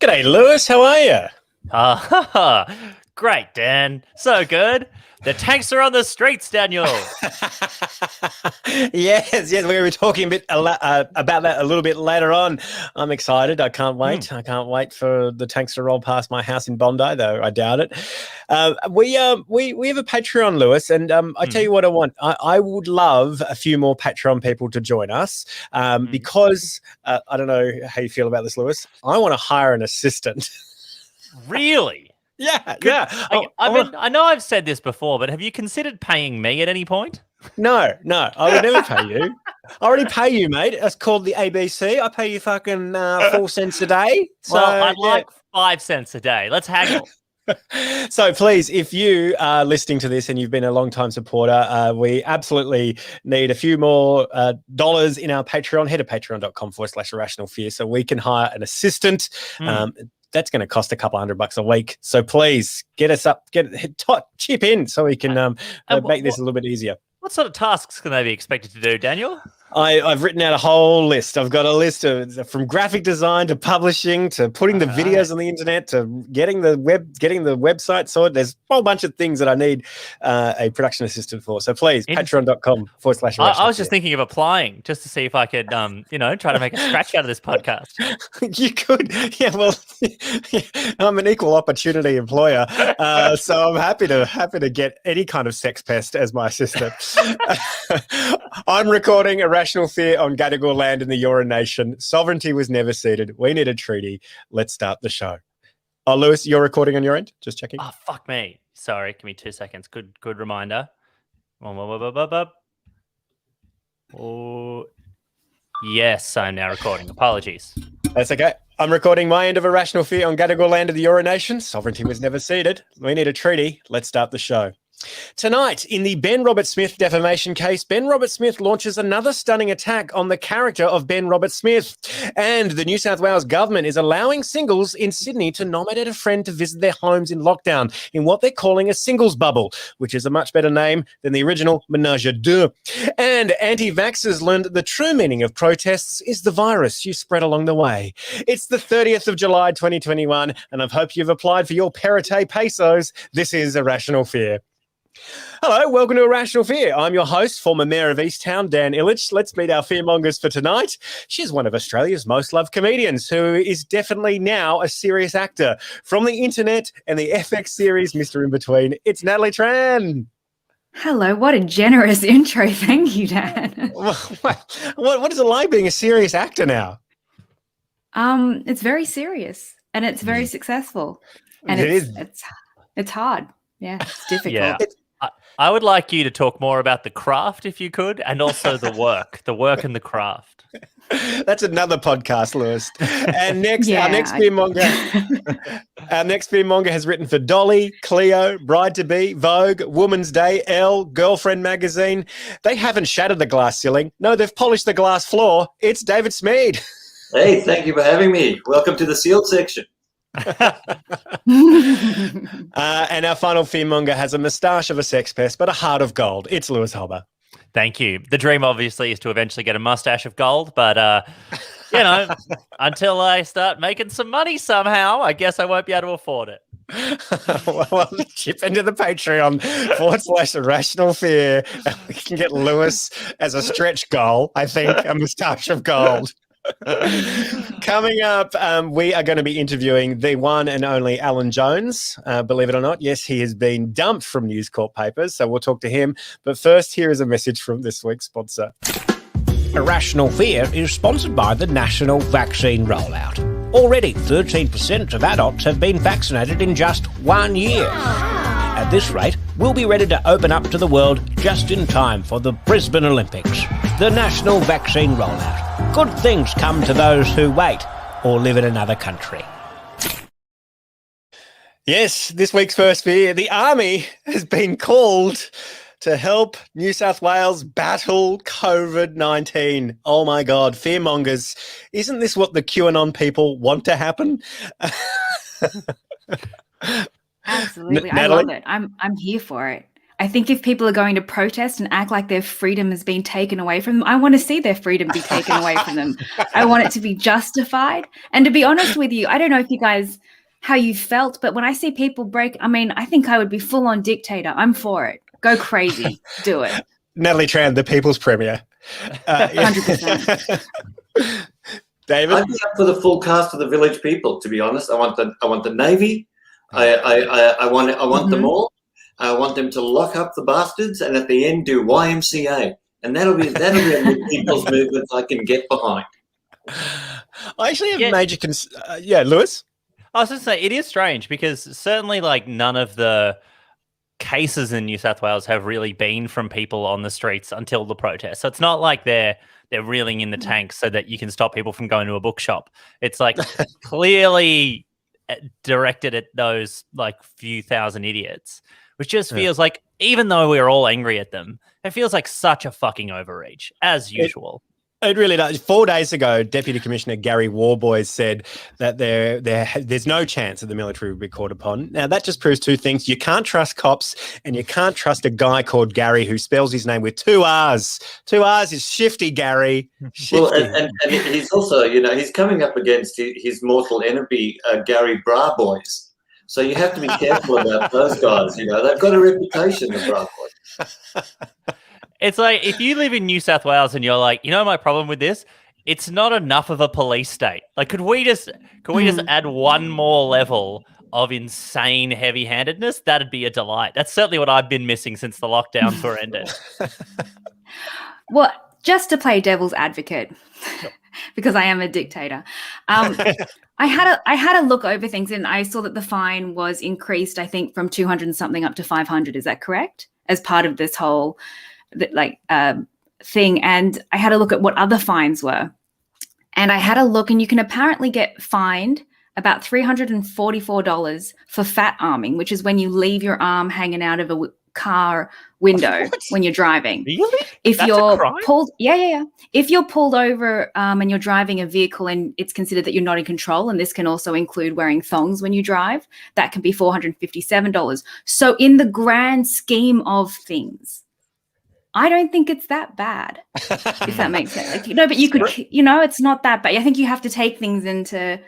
G'day, Lewis. How are you? Great, Dan. So good. The tanks are on the streets, Daniel. Yes. We're going to be talking about that a little bit later on. I'm excited. I can't wait. I can't wait for the tanks to roll past my house in Bondi, though I doubt it. We have a Patreon, Lewis, and I tell you what I want. I would love a few more Patreon people to join us because I don't know how you feel about this, Lewis. I want to hire an assistant. Really? Yeah. I know I've said this before, but have you considered paying me at any point? No, I would never pay you. I already pay you, mate. It's called the ABC. I pay you fucking 4 cents a day. So, well, I'd like 5 cents a day. Let's haggle. So please, if you are listening to this and you've been a long-time supporter, we absolutely need a few more dollars in our Patreon. Head to patreon.com/irrational fear so we can hire an assistant. That's going to cost a couple $100 a week. So please get us up, chip in so we can make this a little bit easier. What sort of tasks can they be expected to do, Daniel? I've written out a whole list. I've got a list from graphic design to publishing to putting the videos on the internet to getting the website sorted. There's a whole bunch of things that I need a production assistant for. So please, patreon.com/. I was just thinking of applying just to see if I could, try to make a scratch out of this podcast. You could, yeah. Well, I'm an equal opportunity employer, so I'm happy to get any kind of sex pest as my assistant. I'm recording Irrational Fear on Gadigal land in the Eora Nation. Sovereignty was never ceded. We need a treaty. Let's start the show. Oh, Lewis, you're recording on your end? Just checking. Oh, fuck me. Sorry, give me 2 seconds. Good reminder. Oh, yes, I'm now recording. Apologies. That's okay. I'm recording my end of Irrational Fear on Gadigal land of the Eora Nation. Sovereignty was never ceded. We need a treaty. Let's start the show. Tonight, in the Ben Roberts-Smith defamation case, Ben Roberts-Smith launches another stunning attack on the character of Ben Roberts-Smith. And the New South Wales government is allowing singles in Sydney to nominate a friend to visit their homes in lockdown in what they're calling a singles bubble, which is a much better name than the original Menage a Deux. And anti-vaxxers learned that the true meaning of protests is the virus you spread along the way. It's the 30th of July, 2021, and I hope you've applied for your Perite pesos. This is Irrational Fear. Hello, welcome to Irrational Fear. I'm your host, former Mayor of Easttown, Dan Ilic. Let's meet our fearmongers for tonight. She's one of Australia's most loved comedians who is definitely now a serious actor. From the internet and the FX series Mr. In Between, it's Natalie Tran. Hello, what a generous intro. Thank you, Dan. What is it like being a serious actor now? It's very serious and it's very successful. And it's hard. Yeah, it's difficult. Yeah. I would like you to talk more about the craft, if you could, and also the work and the craft. That's another podcast, Lewis. And our next fearmonger has written for Dolly, Cleo, Bride-to-Be, Vogue, Woman's Day, Elle, Girlfriend Magazine. They haven't shattered the glass ceiling. No, they've polished the glass floor. It's David Smead. Hey, thank you for having me. Welcome to the sealed section. And our final fearmonger has a moustache of a sex pest, but a heart of gold. It's Lewis Hobba. Thank you. The dream, obviously, is to eventually get a mustache of gold, but, until I start making some money somehow, I guess I won't be able to afford it. Well, chip into the Patreon /Irrational Fear. And we can get Lewis as a stretch goal, I think, a moustache of gold. Coming up, we are going to be interviewing the one and only Alan Jones. Believe it or not, yes, he has been dumped from News Corp papers, so we'll talk to him. But first, here is a message from this week's sponsor. Irrational Fear is sponsored by the National Vaccine Rollout. Already, 13% of adults have been vaccinated in just 1 year. At this rate, we'll be ready to open up to the world just in time for the Brisbane Olympics. The National Vaccine Rollout. Good things come to those who wait or live in another country. Yes, this week's first fear. The Army has been called to help New South Wales battle COVID-19. Oh my God, fearmongers. Isn't this what the QAnon people want to happen? Absolutely. I Natalie? love it. I'm here for it. I think if people are going to protest and act like their freedom has been taken away from them, I want to see their freedom be taken away from them. I want it to be justified. And to be honest with you, I don't know if you guys, how you felt, but when I see people break, I mean, I think I would be full on dictator. I'm for it. Go crazy. Do it. Natalie Tran, the people's premier. 100%. David? I'd be up for the full cast of the Village People, to be honest. I want the Navy. I want them all. I want them to lock up the bastards and at the end do YMCA. And that'll be a people's movement I can get behind. I actually have major Lewis? I was just saying, it is strange because certainly like none of the cases in New South Wales have really been from people on the streets until the protest. So it's not like they're reeling in the tank so that you can stop people from going to a bookshop. It's like clearly directed at those like few thousand idiots, which just feels like, even though we're all angry at them, it feels like such a fucking overreach, as usual. It really does. 4 days ago, Deputy Commissioner Gary Warboys said that there's no chance that the military will be called upon. Now, that just proves two things. You can't trust cops and you can't trust a guy called Gary who spells his name with 2 R's. 2 R's is shifty, Gary. Shifty. Well, and he's also, he's coming up against his mortal enemy, Gary Bra Boys. So you have to be careful about those guys. They've got a reputation, the Bra Boys. It's like, if you live in New South Wales and you're like, my problem with this, it's not enough of a police state. Like, could we just add one more level of insane heavy-handedness? That'd be a delight. That's certainly what I've been missing since the lockdowns were ended. Well, just to play devil's advocate, because I am a dictator, I had a look over things and I saw that the fine was increased, I think, from 200 and something up to 500. Is that correct? As part of this whole thing. And I had a look at what other fines were. And I had a look, and you can apparently get fined about $344 for fat arming, which is when you leave your arm hanging out of a car window when you're driving. Really? If That's you're a crime? pulled, if you're pulled over and you're driving a vehicle and it's considered that you're not in control, and this can also include wearing thongs when you drive, that can be $457. So in the grand scheme of things, I don't think it's that bad, if that makes sense. But you could, it's not that bad. I think you have to take things into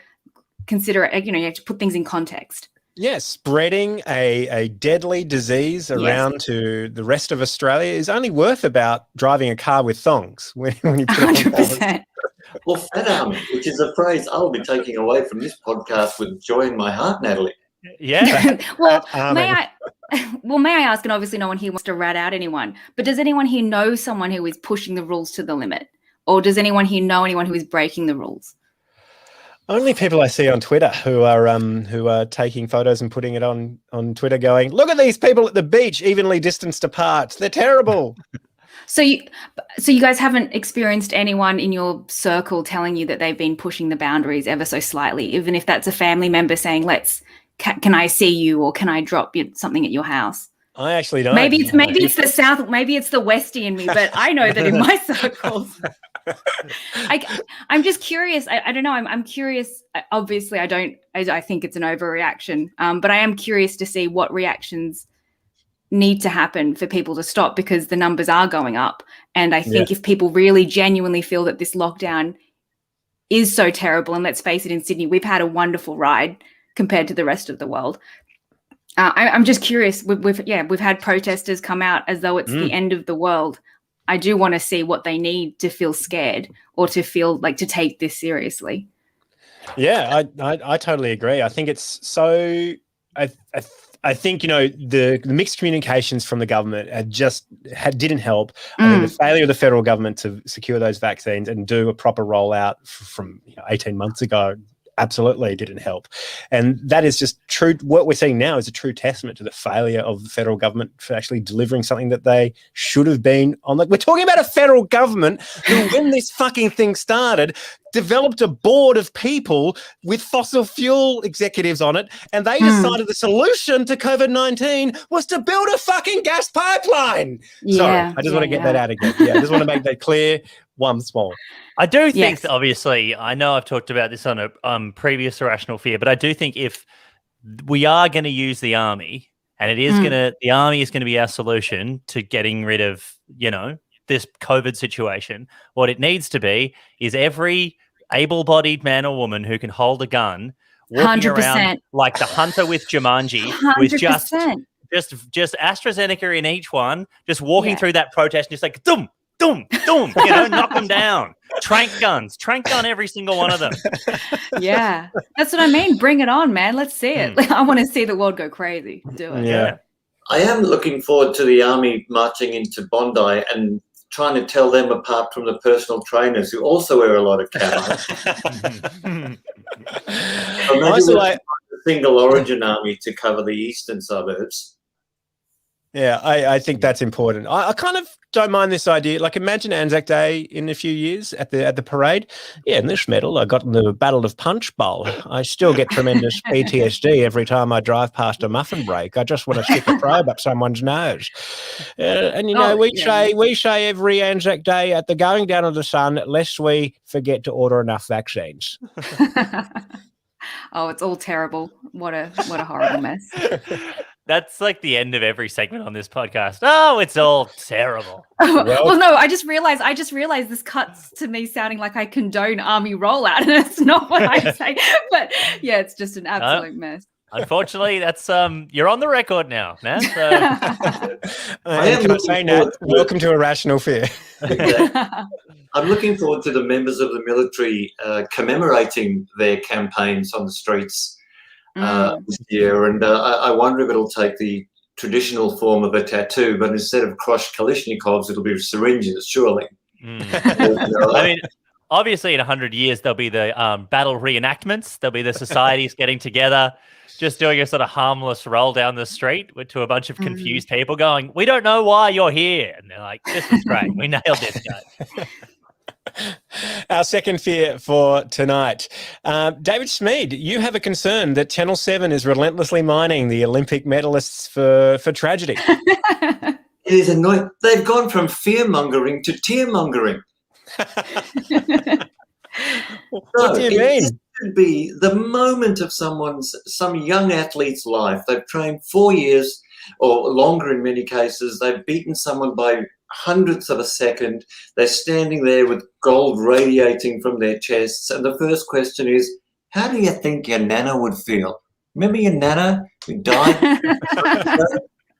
consideration. You have to put things in context. Yeah, spreading a deadly disease around to the rest of Australia is only worth about driving a car with thongs when you put it on. 100%. Well, fat arming, which is a phrase I'll be taking away from this podcast with joy in my heart, Natalie. Yeah. Well, may I ask, and obviously no one here wants to rat out anyone, but does anyone here know someone who is pushing the rules to the limit? Or does anyone here know anyone who is breaking the rules? Only people I see on Twitter who are taking photos and putting it on Twitter going, look at these people at the beach evenly distanced apart. They're terrible. So you guys haven't experienced anyone in your circle telling you that they've been pushing the boundaries ever so slightly, even if that's a family member saying, can I see you, or can I drop something at your house? I actually don't. Maybe it's the South, maybe it's the Westie in me, but I know that in my circles. I'm just curious. I don't know. I'm curious. Obviously, I think it's an overreaction, but I am curious to see what reactions need to happen for people to stop, because the numbers are going up. And I think if people really genuinely feel that this lockdown is so terrible, and let's face it, in Sydney, we've had a wonderful ride compared to the rest of the world. I'm just curious. We've had protesters come out as though it's the end of the world. I do want to see what they need to feel scared or to feel like to take this seriously. Yeah, I totally agree. I think it's so. I think the mixed communications from the government didn't help. I think the failure of the federal government to secure those vaccines and do a proper rollout from 18 months ago absolutely didn't help. And that is just true. What we're seeing now is a true testament to the failure of the federal government for actually delivering something that they should have been on. We're talking about a federal government who, when this fucking thing started, developed a board of people with fossil fuel executives on it, and they decided the solution to COVID-19 was to build a fucking gas pipeline. Sorry, I just want to get that out again. I just want to make that clear once more. I do think, obviously, I know I've talked about this on a previous Irrational Fear, but I do think if we are going to use the army, and it is the army is gonna be our solution to getting rid of, this COVID situation. What it needs to be is every able-bodied man or woman who can hold a gun walking 100%. around like the hunter with Jumanji, 100%. with just AstraZeneca in each one, just walking through that protest, and just like dum dum dum, knock them down. Trank gun every single one of them. Yeah, that's what I mean. Bring it on, man. Let's see it. I want to see the world go crazy. Do it. Yeah. I am looking forward to the army marching into Bondi and trying to tell them apart from the personal trainers who also wear a lot of camo. Imagine a single origin army to cover the eastern suburbs. Yeah, I think that's important. I kind of don't mind this idea. Like, imagine Anzac Day in a few years at the parade. Yeah, in this medal, I got in the Battle of Punch Bowl. I still get tremendous PTSD every time I drive past a muffin break. I just want to stick a probe up someone's nose. And we say every Anzac Day at the going down of the sun, lest we forget to order enough vaccines. Oh, it's all terrible. What a horrible mess. That's like the end of every segment on this podcast. Oh, it's all terrible. Well, no, I just realized this cuts to me sounding like I condone army rollout, and it's not what I say. But yeah, it's just an absolute mess. Unfortunately, that's you're on the record now, Nat. So. Can I say, Nat, welcome to Irrational Fear. I'm looking forward to the members of the military commemorating their campaigns on the streets this year, and I wonder if it'll take the traditional form of a tattoo, but instead of crushed Kalashnikovs, it'll be syringes, surely. I mean, obviously in 100 years, there'll be the battle reenactments. There'll be the societies getting together, just doing a sort of harmless roll down the street to a bunch of confused people going, "We don't know why you're here." And they're like, "This was great. We nailed this guy." Our second fear for tonight. David Smead, you have a concern that Channel 7 is relentlessly mining the Olympic medalists for tragedy. It is annoying. They've gone from fear-mongering to tear-mongering. What do you mean? It should be the moment of some young athlete's life. They've trained 4 years or longer in many cases. They've beaten someone by hundredths of a second. They're standing there with gold radiating from their chests. And the first question is, how do you think your nana would feel? Remember your nana who died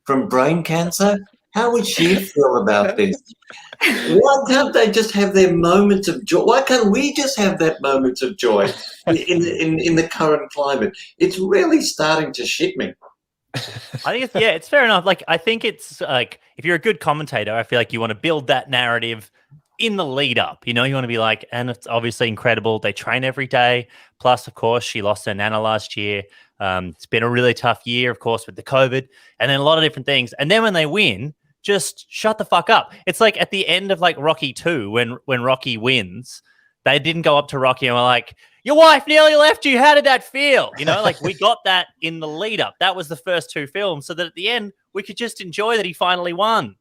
from brain cancer? How would she feel about this? Why can't they just have their moments of joy? Why can't we just have that moment of joy in the current climate? It's really starting to shit me. I think it's fair enough. Like, I think it's like, if you're a good commentator, I feel like you want to build that narrative in the lead up. You want to be like, and it's obviously incredible. They train every day. Plus, of course, she lost her nana last year. It's been a really tough year, of course, with the COVID and then a lot of different things. And then when they win, just shut the fuck up. It's like at the end of like Rocky 2, when Rocky wins, they didn't go up to Rocky and were like, "Your wife nearly left you. How did that feel?" Like we got that in the lead up. That was the first two films, so that at the end we could just enjoy that he finally won.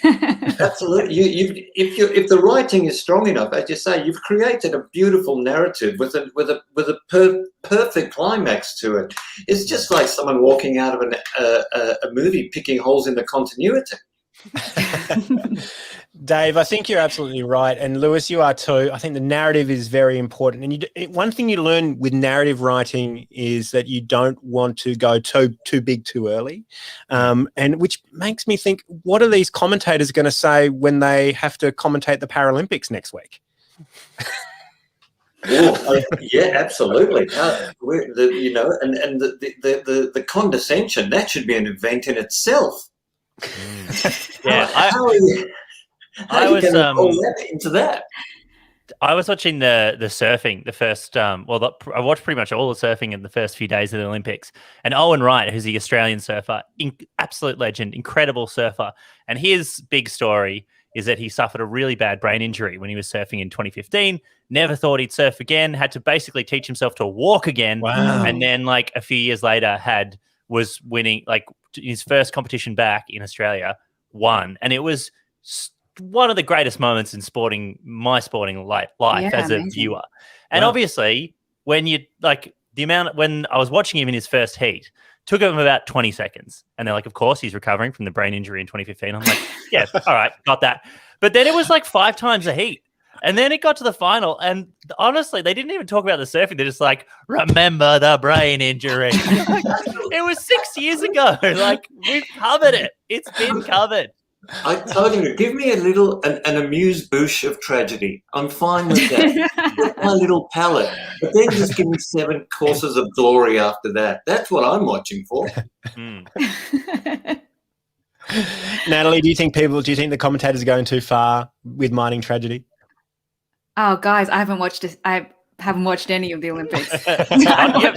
Absolutely. If the writing is strong enough, as you say, you've created a beautiful narrative with a perfect climax to it. It's just like someone walking out of a movie picking holes in the continuity. Dave, I think you're absolutely right. And Lewis, you are too. I think the narrative is very important. And one thing you learn with narrative writing is that you don't want to go too big too early. And which makes me think, what are these commentators going to say when they have to commentate the Paralympics next week? Yeah, absolutely. The condescension, that should be an event in itself. Yeah, I was into that. I was watching the surfing, the first. I watched pretty much all the surfing in the first few days of the Olympics. And Owen Wright, who's the Australian surfer, absolute legend, incredible surfer. And his big story is that he suffered a really bad brain injury when he was surfing in 2015. Never thought he'd surf again. Had to basically teach himself to walk again. Wow. And then, like a few years later, was winning like his first competition back in Australia. Won, and it was one of the greatest moments in my sporting life as a viewer. And obviously, when you like the amount when I was watching him in his first heat, Took him about 20 seconds. And they're like, of course, he's recovering from the brain injury in 2015. I'm like, yeah, all right, got that. But then it was like 5 times the heat. And then it got to the final. And honestly, they didn't even talk about the surfing. They're just like, remember the brain injury. It was 6 years ago. Like, we've covered it. It's been covered. I totally give me a little an amuse-bouche of tragedy. I'm fine with that. With my little palate. But then just give me 7 courses of glory after that. That's what I'm watching for. Natalie, do you think the commentators are going too far with mining tragedy? Oh, guys, I haven't watched any of the Olympics. I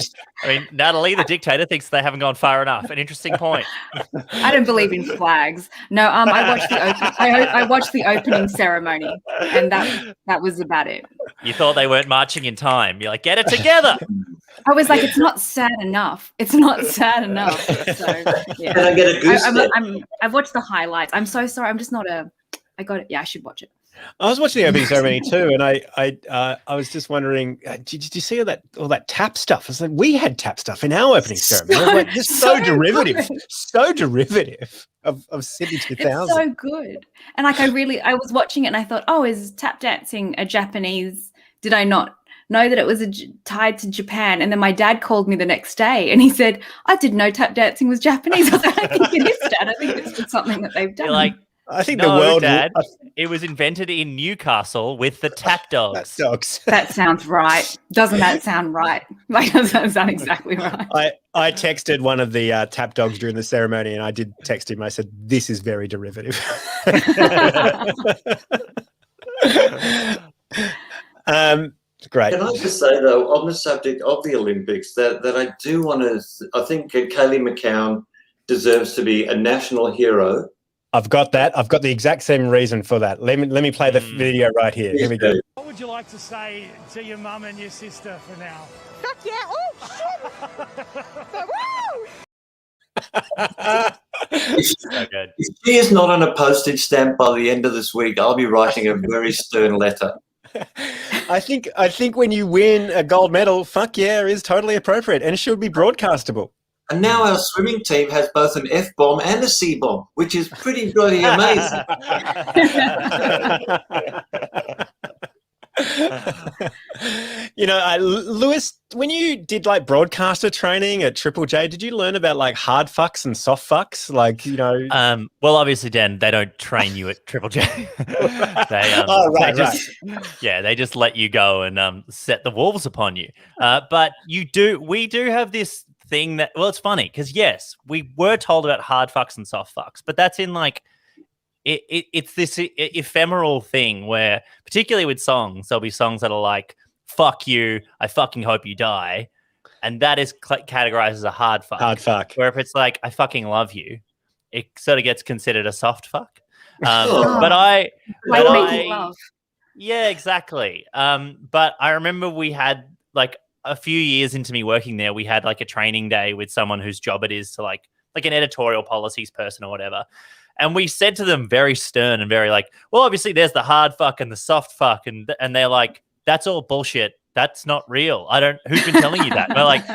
mean, Natalie, the dictator, thinks they haven't gone far enough. An interesting point. I don't believe in flags. No, I watched the opening ceremony, and that was about it. You thought they weren't marching in time. You're like, get it together. I was like, it's not sad enough. It's not sad enough. So, yeah. Can I get a goose? I've watched the highlights. I'm so sorry. I'm just not I got it. Yeah, I should watch it. I was watching the opening ceremony too, and I was just wondering, did you see all that tap stuff? I was like, we had tap stuff in our opening ceremony. I was like, just so derivative, so derivative of Sydney 2000. It's so good, and like I was watching it, and I thought, oh, is tap dancing a Japanese? Did I not know that it was tied to Japan? And then my dad called me the next day, and he said, I didn't know tap dancing was Japanese. I was like, I think it is, Dad. I think it's just something that they've done. You're like, I think no, the world. Dad, it was invented in Newcastle with the tap dogs. That sounds right. Doesn't that sound right? Like, doesn't that sound exactly right? I texted one of the tap dogs during the ceremony, and I did text him. I said, "This is very derivative." Great. Can I just say though, on the subject of the Olympics, that I do want to. I think Kaylee McCown deserves to be a national hero. I've got that. I've got the exact same reason for that. Let me play the video right here. Here we go. What would you like to say to your mum and your sister for now? Fuck yeah! Oh shit! Woo! So good. If she is not on a postage stamp by the end of this week, I'll be writing a very stern letter. I think when you win a gold medal, fuck yeah is totally appropriate and it should be broadcastable. And now our swimming team has both an F-bomb and a C-bomb, which is pretty bloody amazing. You know, Lewis, when you did like broadcaster training at Triple J, did you learn about like hard fucks and soft fucks? Like, you know, well, obviously, Dan, they don't train you at Triple J. They just let you go and set the wolves upon you. But we do have this thing that, well, it's funny because yes, we were told about hard fucks and soft fucks, but that's in like it's this ephemeral thing where, particularly with songs, there'll be songs that are like "fuck you," "I fucking hope you die," and that is categorized as a hard fuck. Hard fuck. Where if it's like "I fucking love you," it sort of gets considered a soft fuck. Love. Yeah, exactly. But I remember we had like a few years into me working there, we had like a training day with someone whose job it is to like an editorial policies person or whatever. And we said to them very stern and very like, well, obviously there's the hard fuck and the soft fuck. And they're like, that's all bullshit. That's not real. Who's been telling you that? And we're like,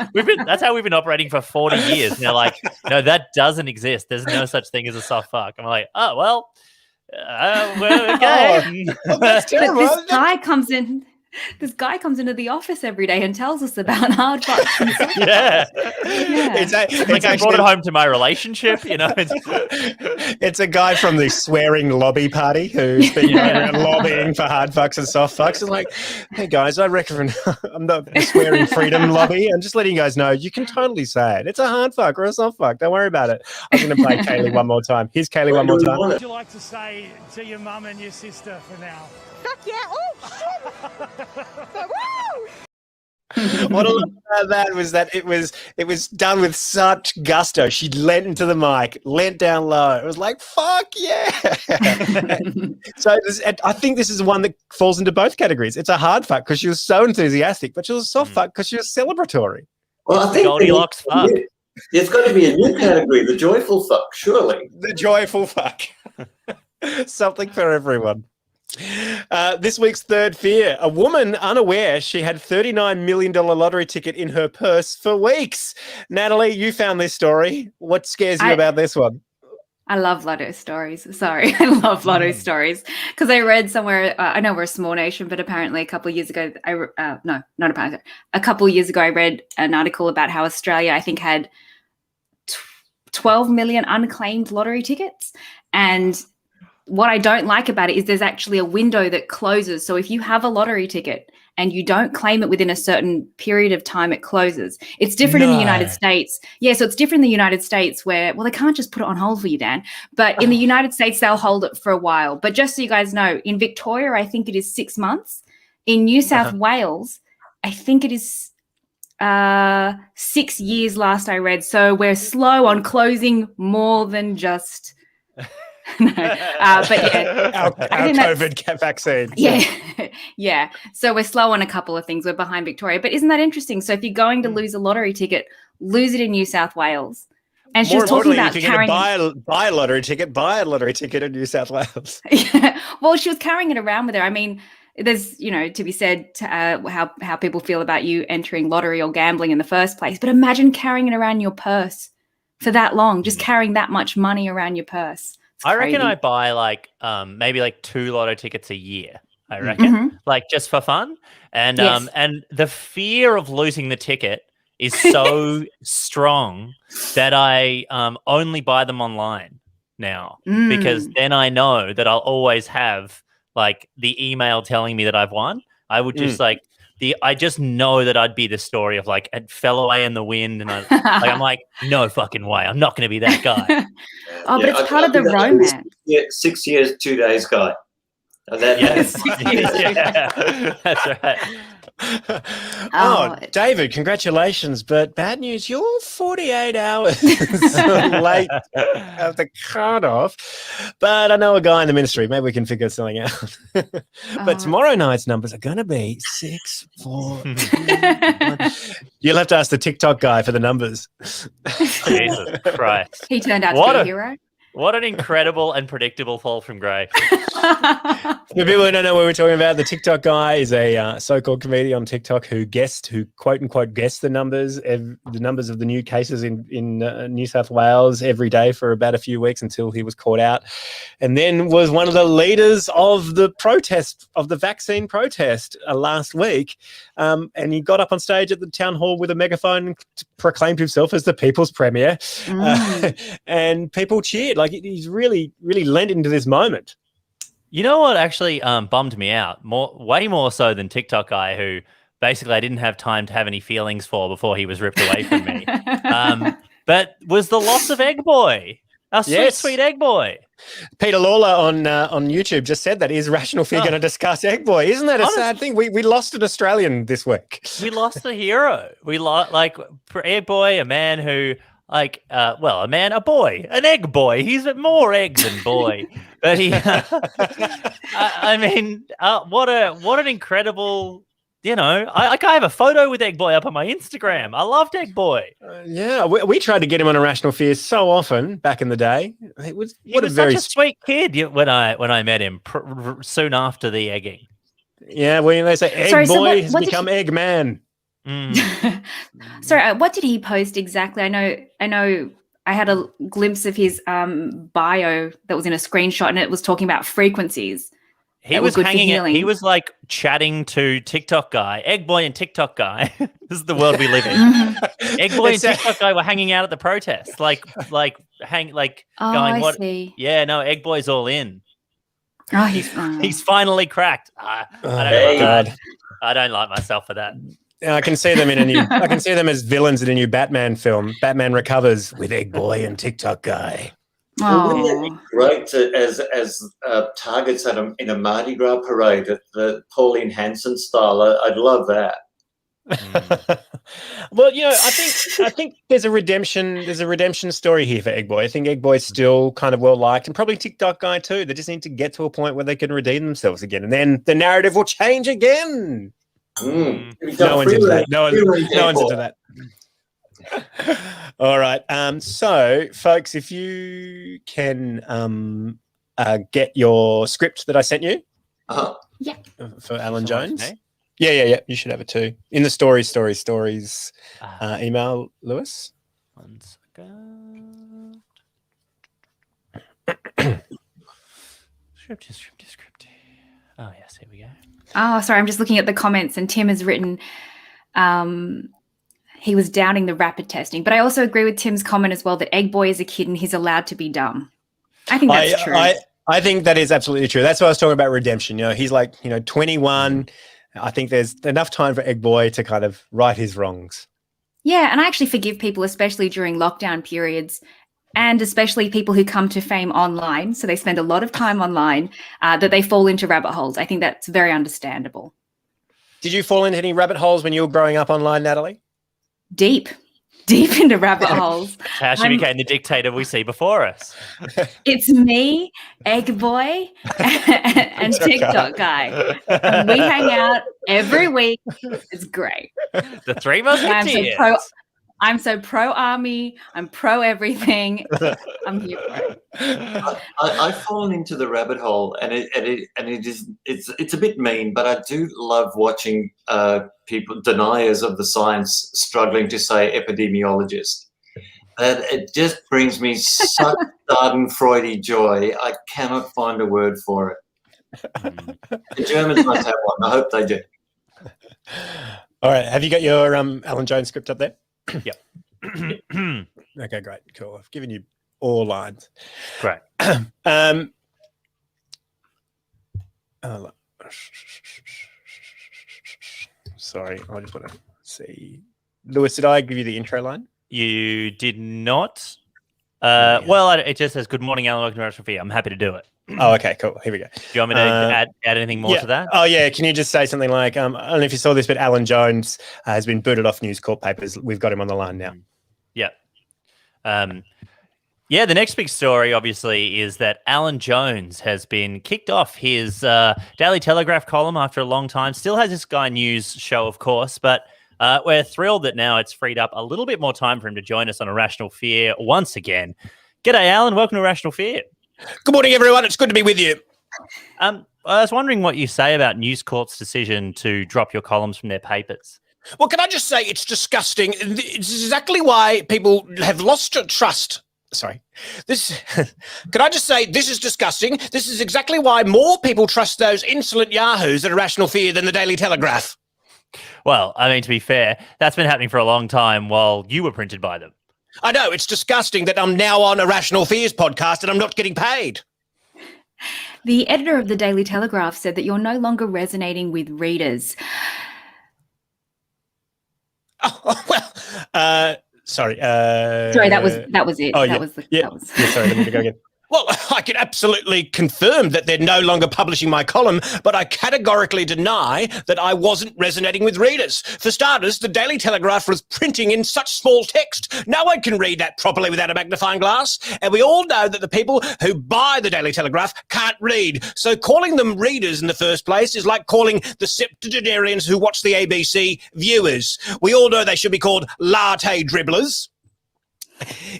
that's how we've been operating for 40 years. And they're like, no, that doesn't exist. There's no such thing as a soft fuck. I'm like, oh, well, okay. That's terrible. This guy comes into the office every day and tells us about hard fucks. Yeah. It's like I brought it home to my relationship, you know. It's a guy from the swearing lobby party who's been going around lobbying for hard fucks and soft fucks. And like, hey guys, I reckon I'm the swearing freedom lobby. I'm just letting you guys know you can totally say it. It's a hard fuck or a soft fuck. Don't worry about it. I'm going to play Kaylee one more time. Here's Kaylee one more time. What would you like to say to your mum and your sister for now? Fuck yeah! Oh shit! Woo! What I love about that was that it was done with such gusto. She leant into the mic, leant down low. It was like, fuck yeah. I think this is one that falls into both categories. It's a hard fuck because she was so enthusiastic, but she was a soft fuck because she was celebratory. Well, I think Goldilocks fuck. There's got to be a new category, the joyful fuck, surely. The joyful fuck. Something for everyone. This week's third fear. A woman unaware she had $39 million lottery ticket in her purse for weeks. Natalie, you found this story. What scares you about this one? I love lotto stories. Sorry, I love lotto stories because I read somewhere. I know we're a small nation, but apparently a couple of years ago, a couple of years ago, I read an article about how Australia, I think, had 12 million unclaimed lottery tickets. And what I don't like about it is there's actually a window that closes. So if you have a lottery ticket and you don't claim it within a certain period of time, it closes. It's different in the United States. Yeah, so it's different in the United States where, well, they can't just put it on hold for you, Dan. But in the United States, they'll hold it for a while. But just so you guys know, in Victoria, I think it is 6 months. In New South Wales, I think it is 6 years last I read. So we're slow on closing more than just... no, but yeah, our COVID vaccine. Yeah, yeah. So we're slow on a couple of things. We're behind Victoria, but isn't that interesting? So if you're going to lose a lottery ticket, lose it in New South Wales. And she was talking about if you're carrying. Buy a lottery ticket in New South Wales. Yeah. Well, she was carrying it around with her. I mean, there's, to be said to, how people feel about you entering lottery or gambling in the first place. But imagine carrying it around your purse for that long, just carrying that much money around your purse. I reckon I buy maybe 2 lotto tickets a year. I reckon, just for fun, and and the fear of losing the ticket is so strong that I only buy them online now because then I know that I'll always have the email telling me that I've won. I would just I just know that I'd be the story of it fell away in the wind, and I'm like, no fucking way, I'm not going to be that guy. But it's part of the romance. 6 years, 2 days guy. Yes. That's right. David, congratulations, but bad news, you're 48 hours late at the cutoff. But I know a guy in the ministry, maybe we can figure something out. But tomorrow night's numbers are going to be 6, 4, 2, 1. You'll have to ask the TikTok guy for the numbers. Jesus Christ. He turned out to be a hero. What an incredible and predictable fall from grace. For people who don't know what we're talking about, the TikTok guy is a so-called comedian on TikTok who quote unquote guessed the numbers of the new cases in New South Wales every day for about a few weeks until he was caught out, and then was one of the leaders of the vaccine protest last week. And he got up on stage at the town hall with a megaphone and proclaimed himself as the people's premier, and people cheered. He's really, really lent into this moment. You know what actually bummed me out? Way more so than TikTok guy, who basically I didn't have time to have any feelings for before he was ripped away from me. But was the loss of Egg Boy. Our sweet Egg Boy. Peter Lawler on YouTube just said that. Is Rational Fear going to discuss Egg Boy? Isn't that a sad thing? We lost an Australian this week. We lost a hero. We lost Egg Boy, a man who a boy, an egg boy. He's more egg than boy. But he, what an incredible, I have a photo with Egg Boy up on my Instagram. I loved Egg Boy. We tried to get him on a Rational Fear so often back in the day. He was such a sweet kid when I met him soon after the egging. Yeah, when they say Egg Boy has become Egg Man. Sorry, what did he post exactly? I know I had a glimpse of his bio that was in a screenshot, and it was talking about frequencies. He was he was chatting to TikTok guy, Egg Boy and TikTok guy. This is the world we live in. Egg Boy and TikTok guy were hanging out at the protest, going, what? See. Yeah, no, Egg Boy's all in. Oh, he's finally cracked. I don't like myself for that. I can see them I can see them as villains in a new Batman film. Batman recovers with Egg Boy and TikTok guy. Wouldn't it be great as targets in a Mardi Gras parade at the Pauline Hanson style? I'd love that. Well, I think there's a redemption story here for Egg Boy. I think Egg Boy's still kind of well liked, and probably TikTok guy too. They just need to get to a point where they can redeem themselves again, and then the narrative will change again. No one's into that. No one's into that. All right. So, folks, if you can get your script that I sent you for Alan Jones. eh? Yeah. You should have it too. In the stories email, Lewis. 1 second. Scripty. Oh, yes, here we go. Oh, sorry. I'm just looking at the comments, and Tim has written he was doubting the rapid testing. But I also agree with Tim's comment as well that Egg Boy is a kid and he's allowed to be dumb. I think that's true. I think that is absolutely true. That's why I was talking about redemption. He's 21. I think there's enough time for Egg Boy to kind of right his wrongs. Yeah, and I actually forgive people, especially during lockdown periods, and especially people who come to fame online. So they spend a lot of time online, that they fall into rabbit holes. I think that's very understandable. Did you fall into any rabbit holes when you were growing up online, Natalie? Deep into rabbit holes. How she became the dictator we see before us. It's me, Egg Boy, and TikTok guy. And we hang out every week. It's great. The three musketeers. I'm so pro army. I'm pro everything. I'm here for it. I've fallen into the rabbit hole, and it's a bit mean, but I do love watching people, deniers of the science, struggling to say epidemiologist. And it just brings me such Schadenfreude joy. I cannot find a word for it. The Germans must have one. I hope they do. All right. Have you got your Alan Jones script up there? Yep. Okay, great. Cool. I've given you all lines. Great. Sorry, I just want to see. Lewis, did I give you the intro line? You did not. Well, it just says, "Good morning, Alan. Welcome to Rational Fear." I'm happy to do it. Oh, okay, cool. Here we go. Do you want me to add anything more to that? Oh, yeah. Can you just say something like, I don't know if you saw this, but Alan Jones has been booted off News Corp papers. We've got him on the line now. Yeah. The next big story, obviously, is that Alan Jones has been kicked off his Daily Telegraph column after a long time. Still has his Sky News show, of course, but we're thrilled that now it's freed up a little bit more time for him to join us on Irrational Fear once again. G'day, Alan. Welcome to Irrational Fear. Good morning, everyone. It's good to be with you. I was wondering what you say about News Corp's decision to drop your columns from their papers. Well, can I just say it's disgusting. It's exactly why people have lost trust. Sorry. Can I just say this is disgusting? This is exactly why more people trust those insolent yahoos at Irrational Fear than the Daily Telegraph. Well, I mean, to be fair, that's been happening for a long time while you were printed by them. I know, it's disgusting that I'm now on Irrational Fears podcast and I'm not getting paid. The editor of the Daily Telegraph said that you're no longer resonating with readers. Sorry. Sorry, that was it. Oh, that was the. Sorry, let me go again. Well, I can absolutely confirm that they're no longer publishing my column, but I categorically deny that I wasn't resonating with readers. For starters, the Daily Telegraph was printing in such small text, no one can read that properly without a magnifying glass. And we all know that the people who buy the Daily Telegraph can't read. So calling them readers in the first place is like calling the septuagenarians who watch the ABC viewers. We all know they should be called latte dribblers.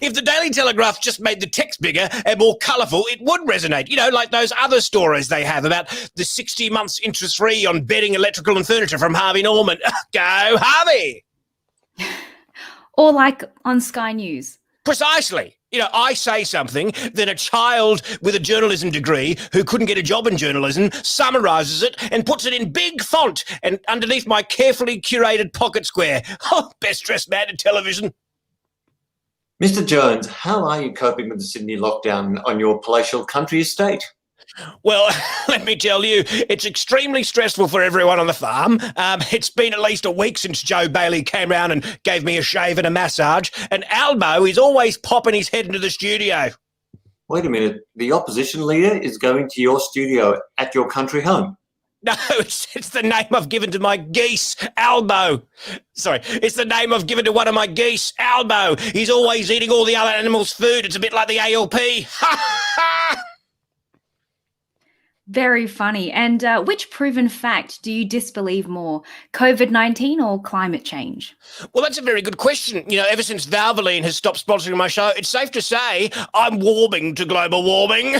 If the Daily Telegraph just made the text bigger and more colourful, it would resonate. Like those other stories they have about the 60 months interest-free on bedding, electrical and furniture from Harvey Norman. Go, Harvey! Or like on Sky News. Precisely. I say something, then a child with a journalism degree who couldn't get a job in journalism summarises it and puts it in big font and underneath my carefully curated pocket square. Oh, best dressed man in television. Mr. Jones, how are you coping with the Sydney lockdown on your palatial country estate? Well, let me tell you, it's extremely stressful for everyone on the farm. It's been at least a week since Joe Bailey came round and gave me a shave and a massage, and Albo is always popping his head into the studio. Wait a minute, the opposition leader is going to your studio at your country home? No, it's the name I've given to my geese, Albo. Sorry, it's the name I've given to one of my geese, Albo. He's always eating all the other animals' food. It's a bit like the ALP. Ha ha! Very funny. And which proven fact do you disbelieve more, COVID-19 or climate change? Well, that's a very good question. Ever since Valvoline has stopped sponsoring my show, it's safe to say I'm warming to global warming.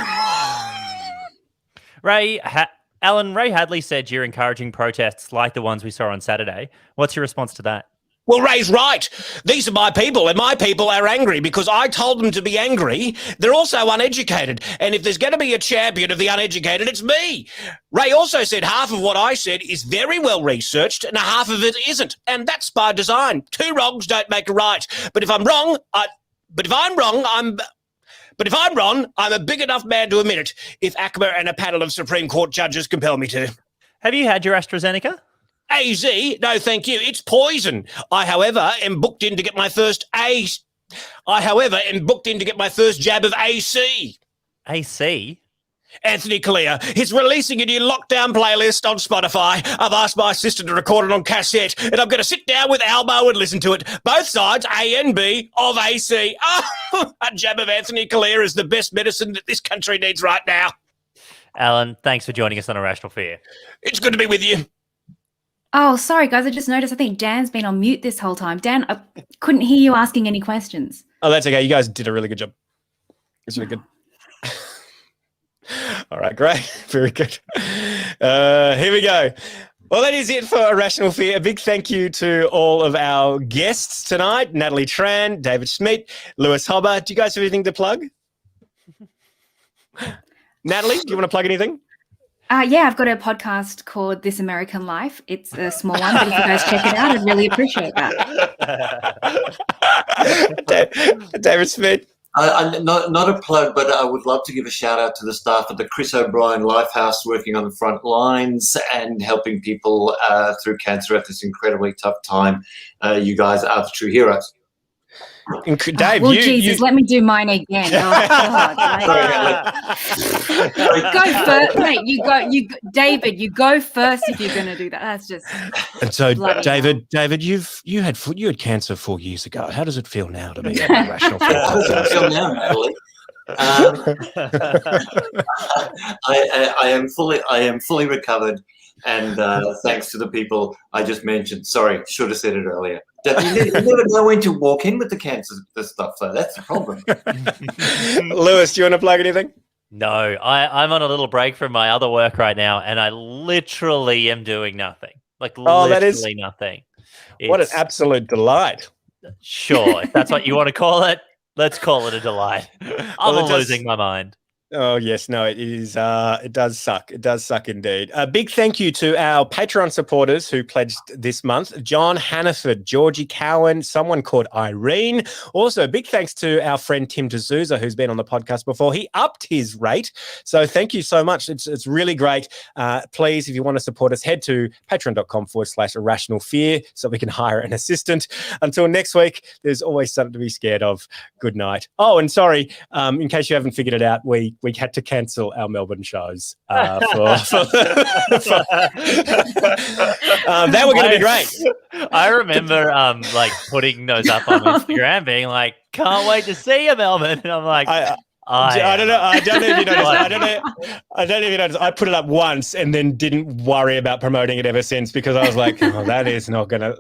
Ray, Alan, Ray Hadley said you're encouraging protests like the ones we saw on Saturday. What's your response to that? Well, Ray's right. These are my people, and my people are angry because I told them to be angry. They're also uneducated, and if there's going to be a champion of the uneducated, it's me. Ray also said half of what I said is very well researched, and half of it isn't, and that's by design. Two wrongs don't make a right. But if I'm wrong, I'm a big enough man to admit it. If ACMA and a panel of Supreme Court judges compel me to. Have you had your AstraZeneca? AZ? No, thank you. It's poison. I, however, am booked in to get my first jab of AC. AC? Anthony Clear is releasing a new lockdown playlist on Spotify. I've asked my sister to record it on cassette, and I'm going to sit down with Albo and listen to it. Both sides, A and B, of AC. Oh, a jab of Anthony Clear is the best medicine that this country needs right now. Alan, thanks for joining us on Irrational Fear. It's good to be with you. Oh, sorry, guys. I just noticed. I think Dan's been on mute this whole time. Dan, I couldn't hear you asking any questions. Oh, that's okay. You guys did a really good job. It's really good. All right, great. Very good. Here we go. Well, that is it for Irrational Fear. A big thank you to all of our guests tonight, Natalie Tran, David Schmidt, Lewis Hobba. Do you guys have anything to plug? Natalie, do you want to plug anything? Yeah, I've got a podcast called This American Life. It's a small one, but if you guys check it out, I'd really appreciate that. David Smith. Not a plug, but I would love to give a shout out to the staff at the Chris O'Brien Lifehouse working on the front lines and helping people through cancer at this incredibly tough time. You guys are the true heroes. Dave, well, Jesus, let me do mine again. Oh, God. Go first, mate. David, you go first if you're going to do that. That's just. And so, David, you had cancer 4 years ago. How does it feel now to be on Irrational Fear? How does it feel now, Natalie? I am fully recovered, and thanks to the people I just mentioned. Sorry, should have said it earlier. You never know when to walk in with the cancer stuff, so that's the problem. Lewis, do you want to plug anything? No, I'm on a little break from my other work right now, and I literally am doing nothing. Literally nothing. What an absolute delight. Sure, if that's what you want to call it, let's call it a delight. I'm losing my mind. Oh, yes. No, it is. It does suck. It does suck indeed. A big thank you to our Patreon supporters who pledged this month. John Hannaford, Georgie Cowan, someone called Irene. Also, big thanks to our friend Tim D'Souza, who's been on the podcast before. He upped his rate. So thank you so much. It's really great. Please, if you want to support us, head to patreon.com/irrational fear so we can hire an assistant. Until next week, there's always something to be scared of. Good night. Oh, and sorry, in case you haven't figured it out, we had to cancel our Melbourne shows. They were going to be great. I remember putting those up on Instagram, being like, "Can't wait to see you, Melbourne." And I'm like, I don't know. I don't know if you noticed. I don't know if you noticed. I put it up once and then didn't worry about promoting it ever since because I was like, "Oh, that is not going to."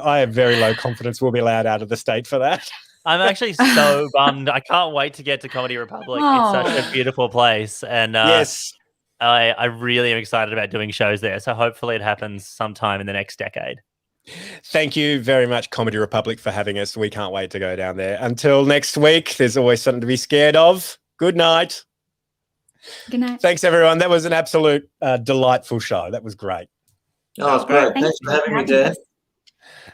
I have very low confidence we'll be allowed out of the state for that. I'm actually so bummed. I can't wait to get to Comedy Republic. Oh. It's such a beautiful place. And yes, I really am excited about doing shows there. So hopefully it happens sometime in the next decade. Thank you very much, Comedy Republic, for having us. We can't wait to go down there. Until next week, there's always something to be scared of. Good night. Good night. Thanks, everyone. That was an absolute delightful show. That was great. Oh, it's great. Thanks for having me, Dan.